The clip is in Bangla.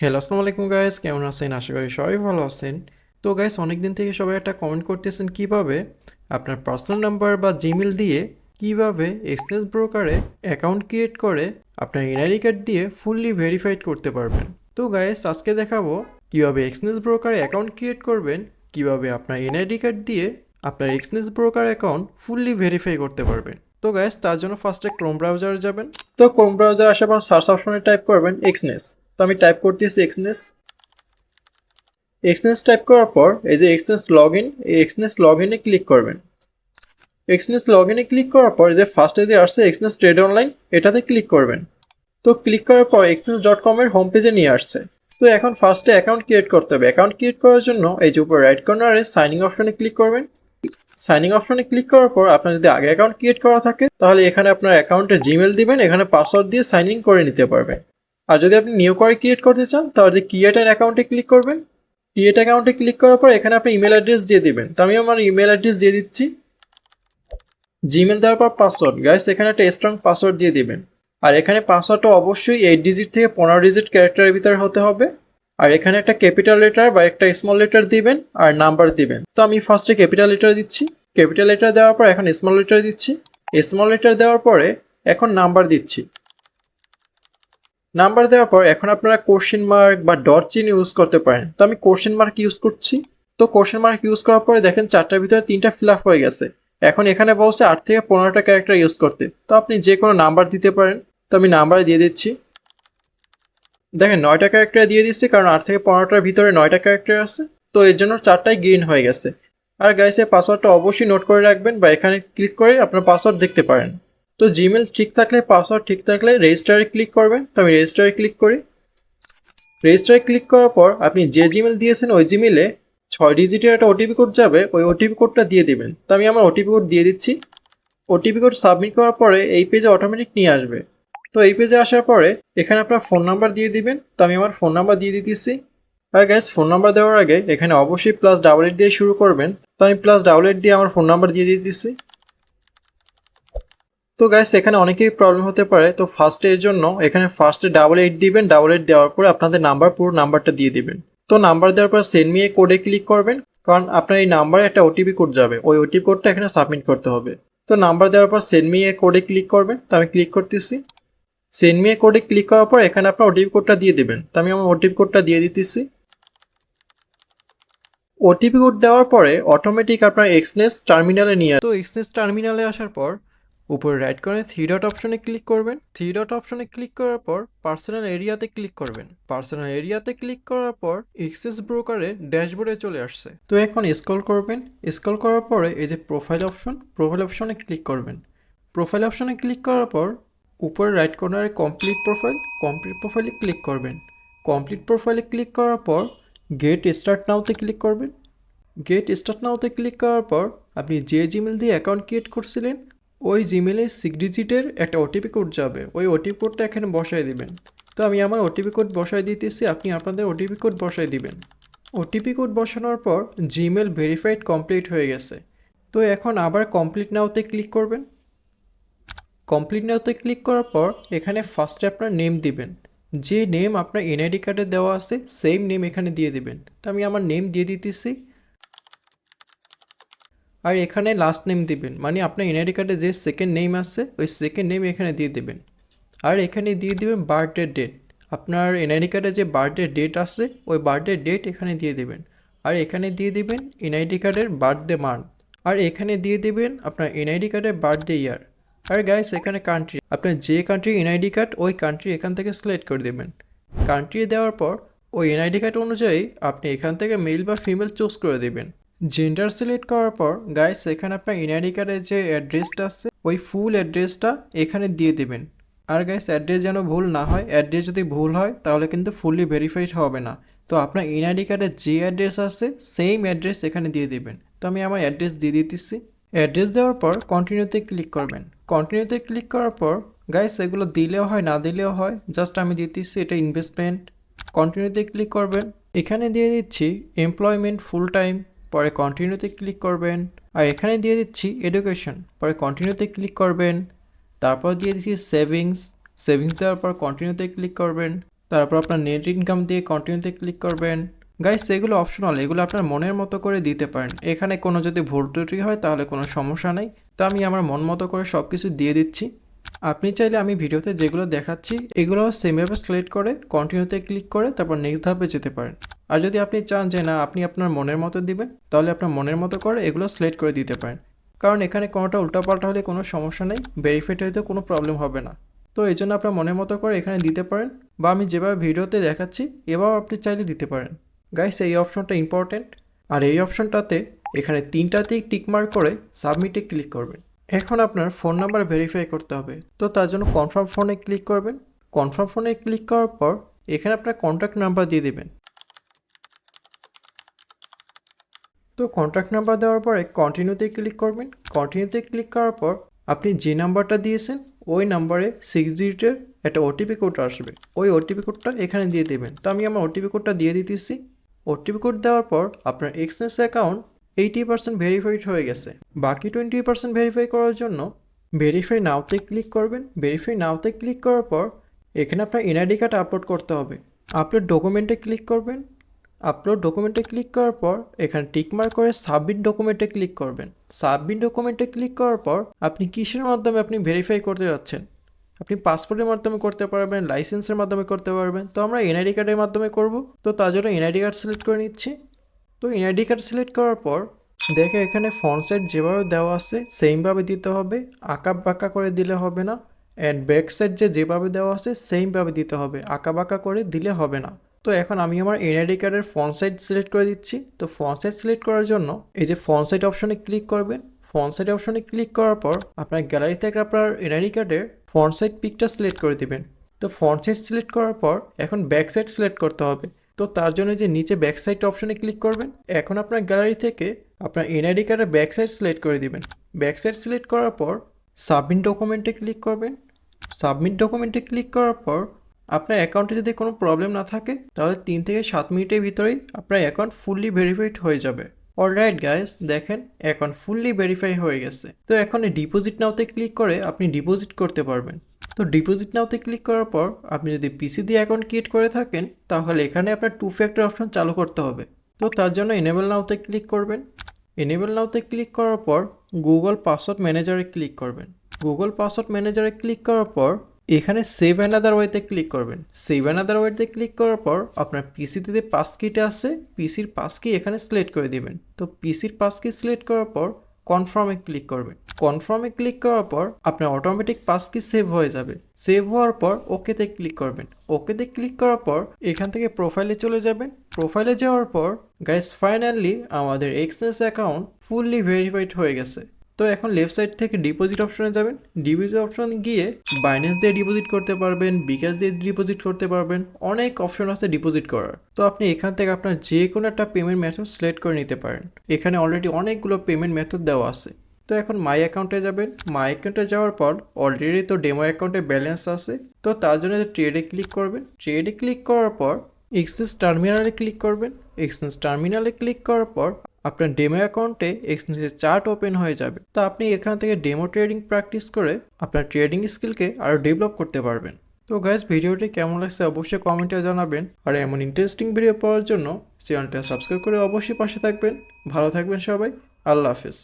হ্যালো আসসালামু আলাইকুম গাইস, কেমন আছেন? আশা করি সবাই ভালো আছেন। তো গাইস, অনেকদিন থেকে সবাই একটা কমেন্ট করতেছেন কিভাবে আপনার পার্সোনাল নাম্বার বা জিমেল দিয়ে কিভাবে এক্সচেঞ্জ ব্রোকারে অ্যাকাউন্ট ক্রিয়েট করে আপনার এনআইডি কার্ড দিয়ে ফুললি ভেরিফাইড করতে পারবেন। তো গাইস, আজকে দেখাবো কিভাবে এক্সচেঞ্জ ব্রোকারে অ্যাকাউন্ট ক্রিয়েট করবেন, কিভাবে আপনার এনআইডি কার্ড দিয়ে আপনার exchange broker account fully verify করতে পারবেন। তো গাইস, তার জন্য ফার্স্টে ক্রোম ব্রাউজারে যাবেন। তো ক্রোম ব্রাউজার আসার পর সার্চ অপশনে টাইপ করবেন এক্সনেস। তো আমি টাইপ করতেছি এক্সনেস। এক্সনেস টাইপ করার পর এই যে এক্সনেস লগ ইন, এই এক্সনেস লগ ইনে ক্লিক করবেন। এক্সনেস লগ ইনে ক্লিক করার পর যে ফার্স্টে যে আসছে এক্সনেস ট্রেড অনলাইন, এটাতে ক্লিক করবেন। তো ক্লিক করার পর এক্সচেঞ্জ.com এর হোম পেজে নিয়ে আসছে। তো এখন ফার্স্টে অ্যাকাউন্ট ক্রিয়েট করতে হবে। অ্যাকাউন্ট ক্রিয়েট করার জন্য এই যে উপর রাইট কর্নারে সাইনিং অপশনে ক্লিক করবেন। সাইনিং অপশনে ক্লিক করার পর আপনার যদি আগে অ্যাকাউন্ট ক্রিয়েট করা থাকে তাহলে এখানে আপনার অ্যাকাউন্টে জিমেল দিবেন, এখানে পাসওয়ার্ড দিয়ে সাইন ইন করে নিতে পারবেন। আর যদি আপনি নিউ করে ক্রিয়েট করতে চান তাহলে যে ক্রিয়েট অ্যান অ্যাকাউন্টে ক্লিক করবেন। ক্রিয়েট অ্যাকাউন্টে ক্লিক করার পর এখানে আপনি ইমেল অ্যাড্রেস দিয়ে দিবেন। তো আমি আমার ইমেল অ্যাড্রেস দিয়ে দিচ্ছি। জিমেল দেওয়ার পর পাসওয়ার্ড, গাইস এখানে একটা স্ট্রং পাসওয়ার্ড দিয়ে দিবেন। আর এখানে পাসওয়ার্ডটা অবশ্যই 8 ডিজিট থেকে 15 ডিজিট ক্যারেক্টারের ভিতরে হতে হবে। আর এখানে একটা ক্যাপিটাল লেটার বা একটা স্মল লেটার দিবেন আর নাম্বার দিবেন। তো আমি ফার্স্টে ক্যাপিটাল লেটার দিচ্ছি। ক্যাপিটাল লেটার দেওয়ার পর এখন স্মল লেটার দিচ্ছি। স্মল লেটার দেওয়ার পরে এখন নাম্বার দিচ্ছি। নাম্বার দেওয়ার পর এখন আপনারা কোশ্চেন মার্ক বা ডট চিহ্ন ইউজ করতে পারেন। তো আমি কোশ্চেন মার্ক ইউজ করছি। তো কোশ্চেন মার্ক ইউজ করার পরে দেখেন 4টার ভিতরে 3টা ফিল আপ হয়ে গেছে। এখন এখানে বলছে 8 থেকে 15টা ক্যারেক্টার ইউজ করতে। তো আপনি যে কোনো নাম্বার দিতে পারেন। তো আমি নাম্বার দিয়ে দিচ্ছি। দেখেন 9টা ক্যারেক্টার দিয়ে দিচ্ছি, কারণ 8 থেকে 15টার ভিতরে 9টা ক্যারেক্টার আছে। তো এর জন্য 4টাই গ্রিন হয়ে গেছে। আর গাইস, এই পাসওয়ার্ডটা অবশ্যই নোট করে রাখবেন বা এখানে ক্লিক করে আপনার পাসওয়ার্ড দেখতে পারেন। তো জিমেল ঠিক থাকলে, পাসওয়ার্ড ঠিক থাকলে রেজিস্টারে ক্লিক করবেন। তো আমি রেজিস্টারে ক্লিক করি। রেজিস্টারে ক্লিক করার পর আপনি যে জিমেল দিয়েছেন ওই জিমেলে 6 ডিজিটের একটা ওটিপি কোড যাবে, ওই ওটিপি কোডটা দিয়ে দিবেন। তো আমি আমার ওটিপি কোড দিয়ে দিচ্ছি। ওটিপি কোড সাবমিট করার পরে এই পেজে অটোমেটিক নিয়ে আসবে। তো এই পেজে আসার পরে এখানে আপনার ফোন নাম্বার দিয়ে দিবেন। তো আমি আমার ফোন নাম্বার দিয়ে দিতেছি। আর গ্যাস, ফোন নাম্বার দেওয়ার আগে এখানে অবশ্যই +8 দিয়ে শুরু করবেন। তো আমি +8 দিয়ে আমার ফোন নাম্বার দিয়ে দিতেছি। তো গাইস, এখানে অনেকেই প্রবলেম হতে পারে। তো ফার্স্টে এর জন্য এখানে ফার্স্টে 88 দিবেন। 88 দেওয়ার পরে আপনাদের নাম্বার, পুরো নাম্বারটা দিয়ে দিবেন। তো নাম্বার দেওয়ার পর সেন্ড মি এ কোডে ক্লিক করবেন, কারণ আপনার এই নাম্বারে একটা ওটিপি কোড যাবে, ওই ওটিপি কোডটা এখানে সাবমিট করতে হবে। তো নাম্বার দেওয়ার পর সেন্ড মি এ কোডে ক্লিক করবেন। তো আমি ক্লিক করতেছি। সেন্ড মি এ কোডে ক্লিক করার পর এখানে আপনার ওটিপি কোডটা দিয়ে দেবেন। তো আমি আমার ওটিপি কোডটা দিয়ে দিতেছি। ওটিপি কোড দেওয়ার পরে অটোমেটিক আপনার এক্সনেস টার্মিনালে নিয়ে তো এক্সনেস টার্মিনালে আসার পর উপরে রাইট কর্নারে 3 ডট অপশনে ক্লিক করবেন। 3 ডট অপশনে ক্লিক করার পর পার্সোনাল এরিয়াতে ক্লিক করবেন। পার্সোনাল এরিয়াতে ক্লিক করার পর এক্সেস ব্রোকারে ড্যাশবোর্ডে চলে আসছে। তো এখন স্ক্রল করবেন। স্ক্রল করার পরে এই যে প্রোফাইল অপশন, প্রোফাইল অপশনে ক্লিক করবেন। প্রোফাইল অপশনে ক্লিক করার পর উপরে রাইট কর্নারে কমপ্লিট প্রোফাইল, কমপ্লিট প্রোফাইলে ক্লিক করবেন। কমপ্লিট প্রোফাইলে ক্লিক করার পর গেট স্টার্ট নাওতে ক্লিক করবেন। গেট স্টার্ট নাওতে ক্লিক করার পর আপনি যে জিমেল দিয়ে অ্যাকাউন্ট ক্রিয়েট করছিলেন ওই জিমেলে 6 ডিজিটের একটা ওটিপি কোড যাবে, ওই ওটিপি কোডটা এখানে বসায় দিবেন। তো আমি আমার ওটিপি কোড বসায় দিতেছি, আপনি আপনাদের ওটিপি কোড বসায় দিবেন। ওটিপি কোড বসানোর পর জিমেল ভেরিফাইড কমপ্লিট হয়ে গেছে। তো এখন আবার কমপ্লিট নাওতে ক্লিক করবেন। কমপ্লিট নাওতে ক্লিক করার পর এখানে ফার্স্টে আপনার নেম দিবেন। যে নেম আপনার এনআইডি কার্ডে দেওয়া আছে সেম নেম এখানে দিয়ে দিবেন। তো আমি আমার নেম দিয়ে দিতেছি। আর এখানে লাস্ট নেম দিবেন, মানে আপনার এনআইডি কার্ডে যে সেকেন্ড নেম আছে ওই সেকেন্ড নেম এখানে দিয়ে দেবেন। আর এখানে দিয়ে দিবেন বার্থডে ডেট, আপনার এনআইডি কার্ডে যে বার্থডে ডেট আছে ওই বার্থডে ডেট এখানে দিয়ে দেবেন। আর এখানে দিয়ে দিবেন এনআইডি কার্ডের বার্থডে মান্থ। আর এখানে দিয়ে দিবেন আপনার এনআইডি কার্ডের বার্থডে ইয়ার। আর গাইস, এখানে কান্ট্রি, আপনার যে কান্ট্রি এনআইডি কার্ড ওই কান্ট্রি এখান থেকে সিলেক্ট করে দেবেন। কান্ট্রি দেওয়ার পর ওই এনআইডি কার্ড অনুযায়ী আপনি এখান থেকে মেল বা ফিমেল চুজ করে দেবেন। জেন্ডার সিলেক্ট করার পর গাইস, এখানে আপনার এনআইডি কার্ডের যে অ্যাড্রেসটা আছে ওই ফুল অ্যাড্রেসটা এখানে দিয়ে দেবেন। আর গাইস, অ্যাড্রেস যেন ভুল না হয়, অ্যাড্রেস যদি ভুল হয় তাহলে কিন্তু ফুললি ভেরিফাইড হবে না। তো আপনার এনআইডি কার্ডের যে অ্যাড্রেস আছে সেম অ্যাড্রেস এখানে দিয়ে দেবেন। তো আমি আমার অ্যাড্রেস দিয়ে দিতেছি। অ্যাড্রেস দেওয়ার পর কন্টিনিউতে ক্লিক করবেন। কন্টিনিউতে ক্লিক করার পর গাইস, এগুলো দিলেও হয় না দিলেও হয়, জাস্ট আমি দিতেছি এটা ইনভেস্টমেন্ট। কন্টিনিউতে ক্লিক করবেন। এখানে দিয়ে দিচ্ছি এমপ্লয়মেন্ট ফুল টাইম, পরে কন্টিনিউতে ক্লিক করবেন। আর এখানে দিয়ে দিচ্ছি এডুকেশন, পরে কন্টিনিউতে ক্লিক করবেন। তারপর দিয়ে দিচ্ছি সেভিংস, সেভিংস দেওয়ার পর কন্টিনিউতে ক্লিক করবেন। তারপর আপনার নেট ইনকাম দিয়ে কন্টিনিউতে ক্লিক করবেন। গাইস এগুলো অপশনাল, এগুলো আপনার মনের মতো করে দিতে পারেন। এখানে কোনো যদি ভুল ত্রুটি হয় তাহলে কোনো সমস্যা নেই। তো আমি আমার মন মতো করে সব কিছু দিয়ে দিচ্ছি। আপনি চাইলে আমি ভিডিওতে যেগুলো দেখাচ্ছি এগুলো সেমভাবে সিলেক্ট করে কন্টিনিউতে ক্লিক করে তারপর নেক্সট ধাপে যেতে পারেন। আর যদি আপনি চান যে না আপনি আপনার মনের মতো দিবেন তাহলে আপনার মনের মতো করে এগুলো সিলেক্ট করে দিতে পারেন, কারণ এখানে কোনোটা উল্টাপাল্টা হলে কোনো সমস্যা নেই, ভেরিফাইড হইতে কোনো প্রবলেম হবে না। তো এই জন্য আপনার মনের মতো করে এখানে দিতে পারেন, বা আমি যেভাবে ভিডিওতে দেখাচ্ছি এভাবে আপনি চাইলে দিতে পারেন। গাইস এই অপশনটা ইম্পর্টেন্ট। আর এই অপশনটাতে এখানে তিনটাতেই টিকমার্ক করে সাবমিটে ক্লিক করবেন। এখন আপনার ফোন নাম্বার ভেরিফাই করতে হবে, তো তার জন্য কনফার্ম ফোনে ক্লিক করবেন। কনফার্ম ফোনে ক্লিক করার পর এখানে আপনার কন্ট্যাক্ট নাম্বার দিয়ে দেবেন। তো কন্ট্যাক্ট নাম্বার দেওয়ার পরে কন্টিনিউতে ক্লিক করবেন। কন্টিনিউতে ক্লিক করার পর আপনি যে নাম্বারটা দিয়েছেন ওই নাম্বারে 6 ডিজিটের একটা ওটিপি কোড আসবে, ওই ওটিপি কোডটা এখানে দিয়ে দেবেন। তো আমি আমার ওটিপি কোডটা দিয়ে দিতেছি। ওটিপি কোড দেওয়ার পর আপনার এক্সচেঞ্জ অ্যাকাউন্ট 80% ভেরিফাইড হয়ে গেছে। বাকি 20% ভেরিফাই করার জন্য ভেরিফাই নাওতে ক্লিক করবেন। ভেরিফাই নাওতে ক্লিক করার পর এখানে আপনার এনআইডি কার্ড আপলোড করতে হবে। আপলোড ডকুমেন্টে ক্লিক করবেন। আপলোড ডকুমেন্টে ক্লিক করার পর এখানে টিকমার্ক করে সাবমিট ডকুমেন্টে ক্লিক করবেন। সাবমিট ডকুমেন্টে ক্লিক করার পর আপনি কিসের মাধ্যমে আপনি ভেরিফাই করতে যাচ্ছেন, আপনি পাসপোর্টের মাধ্যমে করতে পারবেন, লাইসেন্সের মাধ্যমে করতে পারবেন। তো আমরা এনআইডি কার্ডের মাধ্যমে করব, তো তার জন্য এনআইডি কার্ড সিলেক্ট করে নিচ্ছি। তো এনআইডি কার্ড সিলেক্ট করার পর দেখে এখানে ফন্ট সাইজ যেভাবে দেওয়া আছে সেমভাবে দিতে হবে, আঁকা বাঁকা করে দিলে হবে না। অ্যান্ড ব্যাক সাইড যেভাবে দেওয়া আছে সেমভাবে দিতে হবে, আঁকা বাঁকা করে দিলে হবে না। তো এখন আমি আমার এনআইডি কার্ডের ফন্ট সাইজ সিলেক্ট করে দিচ্ছি। তো ফন্ট সাইজ সিলেক্ট করার জন্য এই যে ফন্ট সাইজ অপশনে ক্লিক করবেন। ফন্ট সাইজ অপশনে ক্লিক করার পর আপনার গ্যালারি থেকে আপনার এনআইডি কার্ডের ফন্ট সাইজ পিকটা সিলেক্ট করে দিবেন। তো ফন্ট সাইজ সিলেক্ট করার পর এখন ব্যাক সাইড সিলেক্ট করতে হবে। তো তার জন্য যে নিচে ব্যাক সাইড অপশনে ক্লিক করবেন। এখন আপনার গ্যালারি থেকে আপনার এনআইডি কার্ডের ব্যাক সাইড সিলেক্ট করে দিবেন। ব্যাক সাইড সিলেক্ট করার পর সাবমিট ডকুমেন্টে ক্লিক করবেন। সাবমিট ডকুমেন্টে ক্লিক করার পর আপনার অ্যাকাউন্টে যদি কোনো প্রবলেম না থাকে তাহলে 3 থেকে 7 মিনিটের ভিতরেই আপনার অ্যাকাউন্ট ফুললি ভেরিফাইড হয়ে যাবে। অলরাইট গাইস, দেখেন অ্যাকাউন্ট ফুললি ভেরিফাই হয়ে গেছে। তো এখন ডিপোজিট নাওতে ক্লিক করে আপনি ডিপোজিট করতে পারবেন। তো ডিপোজিট নাওতে ক্লিক করার পর আপনি যদি পিসি দিয়ে অ্যাকাউন্ট ক্রিয়েট করে থাকেন তাহলে এখানে আপনার 2 ফ্যাক্টর অপশন চালু করতে হবে। তো তার জন্য এনেবল নাওতে ক্লিক করবেন। এনেবল নাওতে ক্লিক করার পর গুগল পাসওয়ার্ড ম্যানেজারে ক্লিক করবেন। গুগল পাসওয়ার্ড ম্যানেজারে ক্লিক করার পর এখানে সেভ অ্যানাদার ওয়েতে ক্লিক করবেন। সেভ অ্যানাদার ওয়েতে ক্লিক করার পর আপনার পিসিতে যে পাসকিটা আছে পিসির পাসকি এখানে সিলেক্ট করে দিবেন। তো পিসির পাসকি সিলেক্ট করার পর কনফার্মে ক্লিক করবেন। কনফার্মে ক্লিক করার পর আপনার অটোমেটিক পাসকি সেভ হয়ে যাবে। সেভ হওয়ার পর ওকেতে ক্লিক করবেন। ওকেতে ক্লিক করার পর এখান থেকে প্রোফাইলে চলে যাবেন। প্রোফাইলে যাওয়ার পর গাইস ফাইনালি আমাদের এক্সচেঞ্জ অ্যাকাউন্ট ফুললি ভেরিফাইড হয়ে গেছে। তো এখন লেফট সাইড থেকে ডিপোজিট অপশনে যাবেন। ডিপোজিট অপশন গিয়ে বাইন্যান্স দিয়ে ডিপোজিট করতে পারবেন, বিকাশ দিয়ে ডিপোজিট করতে পারবেন, অনেক অপশন আছে ডিপোজিট করার। তো আপনি এখান থেকে আপনার যে কোনো একটা পেমেন্ট মেথড সিলেক্ট করে নিতে পারেন। এখানে অলরেডি অনেকগুলো পেমেন্ট মেথড দেওয়া আছে। তো এখন মাই অ্যাকাউন্টে যাবেন। মাই অ্যাকাউন্টে যাওয়ার পর অলরেডি তো ডেমো অ্যাকাউন্টে ব্যালেন্স আছে। তো তার জন্য ট্রেডে ক্লিক করবেন। ট্রেডে ক্লিক করার পর এক্সচেঞ্জ টার্মিনালে ক্লিক করবেন। এক্সচেঞ্জ টার্মিনালে ক্লিক করার পর আপনার ডেমো অ্যাকাউন্টে এক্সচেঞ্জের চার্ট ওপেন হয়ে যাবে। তো আপনি এখান থেকে ডেমো ট্রেডিং প্র্যাকটিস করে আপনার ট্রেডিং স্কিলকে আরও ডেভেলপ করতে পারবেন। তো গাইস, ভিডিওটি কেমন লাগছে অবশ্যই কমেন্টে জানাবেন। আর এমন ইন্টারেস্টিং ভিডিও পাওয়ার জন্য চ্যানেলটা সাবস্ক্রাইব করে অবশ্যই পাশে থাকবেন। ভালো থাকবেন সবাই। আল্লাহ হাফেজ।